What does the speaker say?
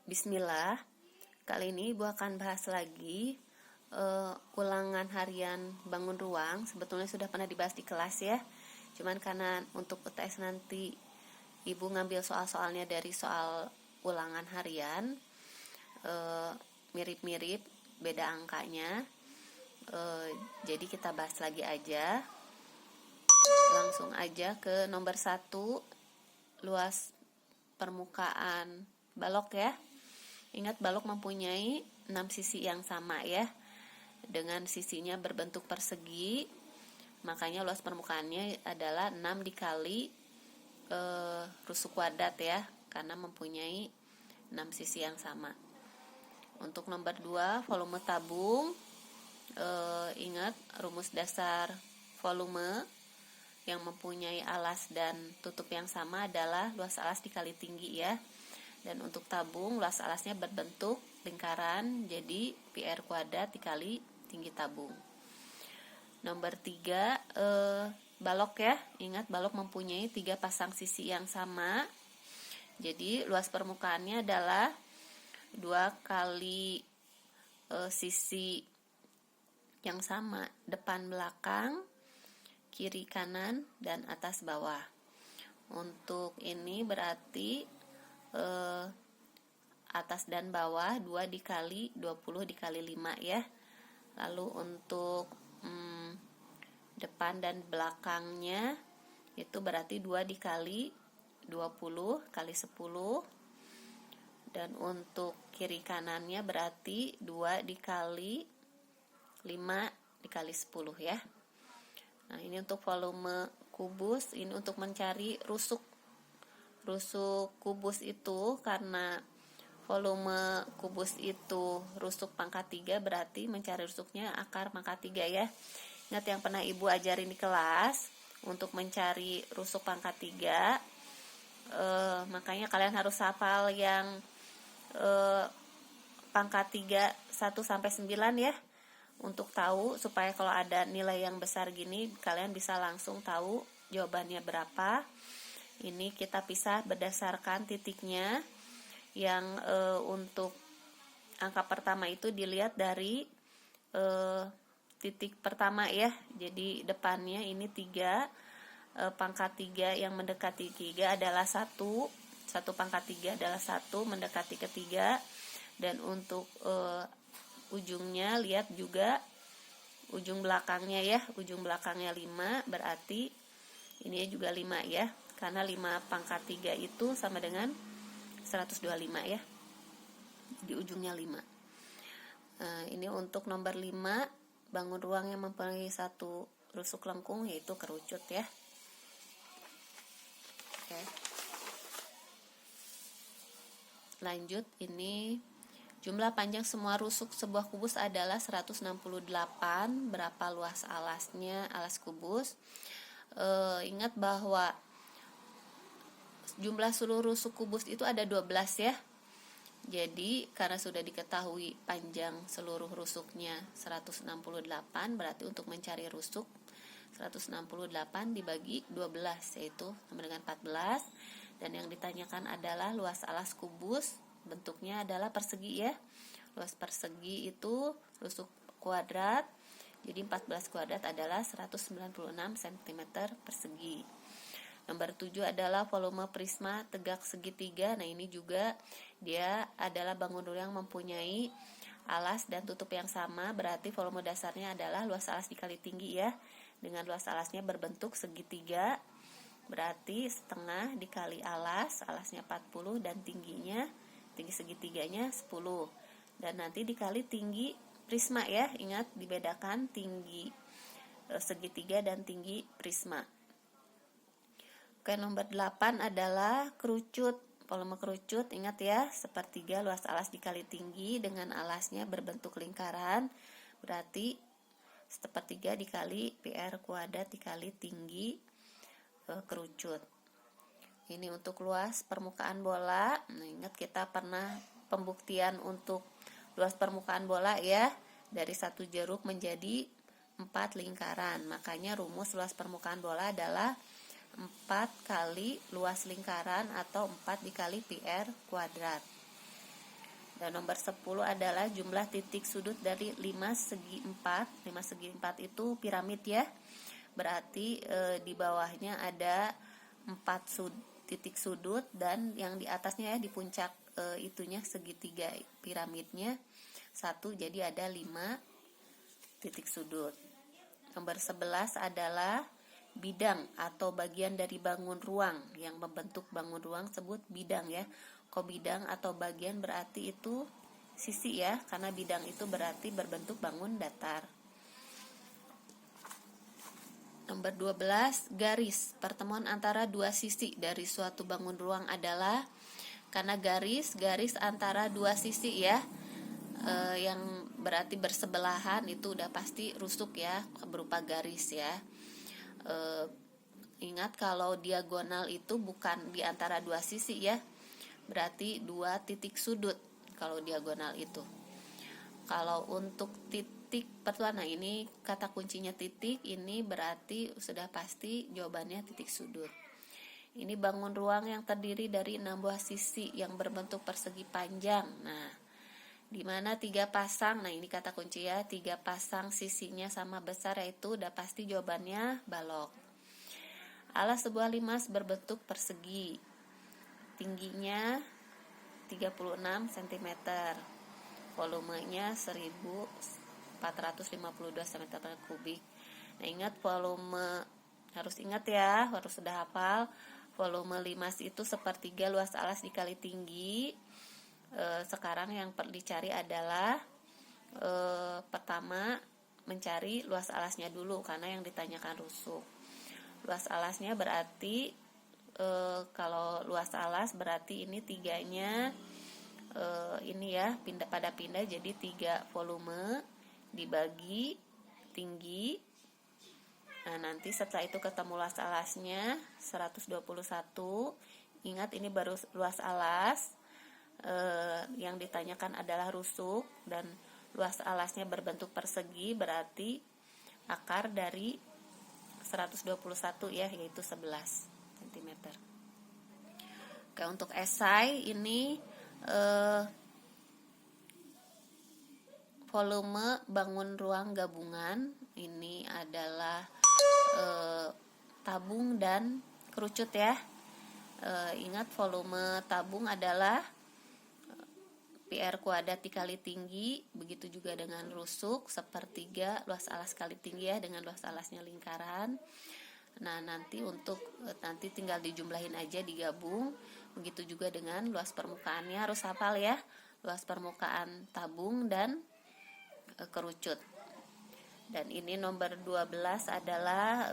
Bismillah, kali ini Ibu akan bahas lagi ulangan harian bangun ruang. Sebetulnya sudah pernah dibahas di kelas ya. Cuman karena untuk UTS nanti Ibu ngambil soal-soalnya dari soal ulangan harian, mirip-mirip, beda angkanya. Jadi kita bahas lagi aja. Langsung aja ke nomor 1, luas permukaan balok ya. Ingat, balok mempunyai 6 sisi yang sama ya, dengan sisinya berbentuk persegi. Makanya luas permukaannya adalah 6 dikali rusuk kuadrat ya, karena mempunyai 6 sisi yang sama. Untuk nomor 2, volume tabung. Ingat rumus dasar volume yang mempunyai alas dan tutup yang sama adalah luas alas dikali tinggi ya. Dan untuk tabung, luas alasnya berbentuk lingkaran, jadi PR kuadrat dikali tinggi tabung. Nomor 3, balok ya. Ingat, balok mempunyai 3 pasang sisi yang sama. Jadi luas permukaannya adalah 2 kali sisi yang sama, depan belakang, kiri kanan, dan atas bawah. Untuk ini berarti atas dan bawah 2 dikali 20 dikali 5 ya. Lalu untuk depan dan belakangnya itu berarti 2 dikali 20 kali 10. Dan untuk kiri kanannya berarti 2 dikali 5 dikali 10 ya. Nah, ini untuk volume kubus. Ini untuk mencari rusuk kubus itu, karena volume kubus itu rusuk pangkat 3, berarti mencari rusuknya akar pangkat 3 ya. Ingat yang pernah Ibu ajarin di kelas, untuk mencari rusuk pangkat 3, makanya kalian harus hafal yang pangkat 3 1-9 ya, untuk tahu, supaya kalau ada nilai yang besar gini kalian bisa langsung tahu jawabannya berapa. Ini kita pisah berdasarkan titiknya. Yang untuk angka pertama itu dilihat dari titik pertama ya. Jadi depannya ini 3, pangkat 3 yang mendekati 3 adalah 1 pangkat 3 adalah 1 mendekati ke 3. Dan untuk ujungnya lihat juga ujung belakangnya ya, ujung belakangnya 5, berarti ini juga 5 ya, karena 5 pangkat 3 itu sama dengan 125 ya, di ujungnya 5. Ini untuk nomor 5, bangun ruang yang mempunyai 1 rusuk lengkung, yaitu kerucut ya. Oke. Lanjut, ini jumlah panjang semua rusuk sebuah kubus adalah 168. Berapa luas alasnya, alas kubus? Ingat bahwa jumlah seluruh rusuk kubus itu ada 12 ya. Jadi karena sudah diketahui panjang seluruh rusuknya 168, berarti untuk mencari rusuk 168 dibagi 12, yaitu sama dengan 14. Dan yang ditanyakan adalah luas alas kubus, bentuknya adalah persegi ya. Luas persegi itu rusuk kuadrat, jadi 14 kuadrat adalah 196 cm persegi. Nomor 7 adalah volume prisma tegak segitiga. Nah, ini juga dia adalah bangun ruang yang mempunyai alas dan tutup yang sama, berarti volume dasarnya adalah luas alas dikali tinggi ya. Dengan luas alasnya berbentuk segitiga, berarti setengah dikali alasnya 40, dan tinggi segitiganya 10. Dan nanti dikali tinggi prisma ya. Ingat, dibedakan tinggi segitiga dan tinggi prisma. Oke, nomor 8 adalah kerucut. Volume kerucut, ingat ya, sepertiga luas alas dikali tinggi dengan alasnya berbentuk lingkaran, berarti sepertiga dikali PR kuadrat dikali tinggi kerucut. Ini untuk luas permukaan bola. Nah, ingat kita pernah pembuktian untuk luas permukaan bola ya, dari 1 jeruk menjadi 4 lingkaran. Makanya rumus luas permukaan bola adalah 4 kali luas lingkaran atau 4 dikali PR kuadrat. Dan nomor 10 adalah jumlah titik sudut dari 5 segi 4. 5 segi 4 itu piramid ya. Berarti di bawahnya ada 4 titik sudut, dan yang di atasnya ya, di puncak itunya segitiga piramidnya 1, jadi ada 5 titik sudut. Nomor 11 adalah bidang atau bagian dari bangun ruang. Yang membentuk bangun ruang sebut bidang ya. Kok bidang atau bagian berarti itu sisi ya, karena bidang itu berarti berbentuk bangun datar. Nomor 12, garis. Pertemuan antara dua sisi dari suatu bangun ruang adalah, karena garis antara dua sisi ya, yang berarti bersebelahan, itu udah pasti rusuk ya, berupa garis ya. Ingat kalau diagonal itu bukan di antara dua sisi ya, berarti 2 titik sudut kalau diagonal itu. Kalau untuk titik pertemuan, nah ini kata kuncinya titik, ini berarti sudah pasti jawabannya titik sudut. Ini bangun ruang yang terdiri dari 6 buah sisi yang berbentuk persegi panjang. Nah, di mana 3 pasang, nah ini kata kunci ya, 3 pasang sisinya sama besar, yaitu udah pasti jawabannya balok. Alas sebuah limas berbentuk persegi, tingginya 36 cm, volumenya 1452 cm3. Nah, ingat volume, harus ingat ya, harus sudah hafal. Volume limas itu sepertiga luas alas dikali tinggi. Sekarang yang perlu dicari adalah pertama mencari luas alasnya dulu, karena yang ditanyakan rusuk. Luas alasnya berarti kalau luas alas berarti ini tiganya ini ya, pindah jadi 3 volume dibagi tinggi. Nah, nanti setelah itu ketemu luas alasnya 121. Ingat ini baru luas alas. Yang ditanyakan adalah rusuk, dan luas alasnya berbentuk persegi, berarti akar dari 121 ya, yaitu 11 cm. Oke, untuk esai ini volume bangun ruang gabungan ini adalah tabung dan kerucut ya. Ingat volume tabung adalah PR kuadrat dikali tinggi, begitu juga dengan rusuk, sepertiga luas alas kali tinggi ya, dengan luas alasnya lingkaran. Nah, nanti nanti tinggal dijumlahin aja, digabung. Begitu juga dengan luas permukaannya, harus hafal ya, luas permukaan tabung dan kerucut. Dan ini nomor 12 adalah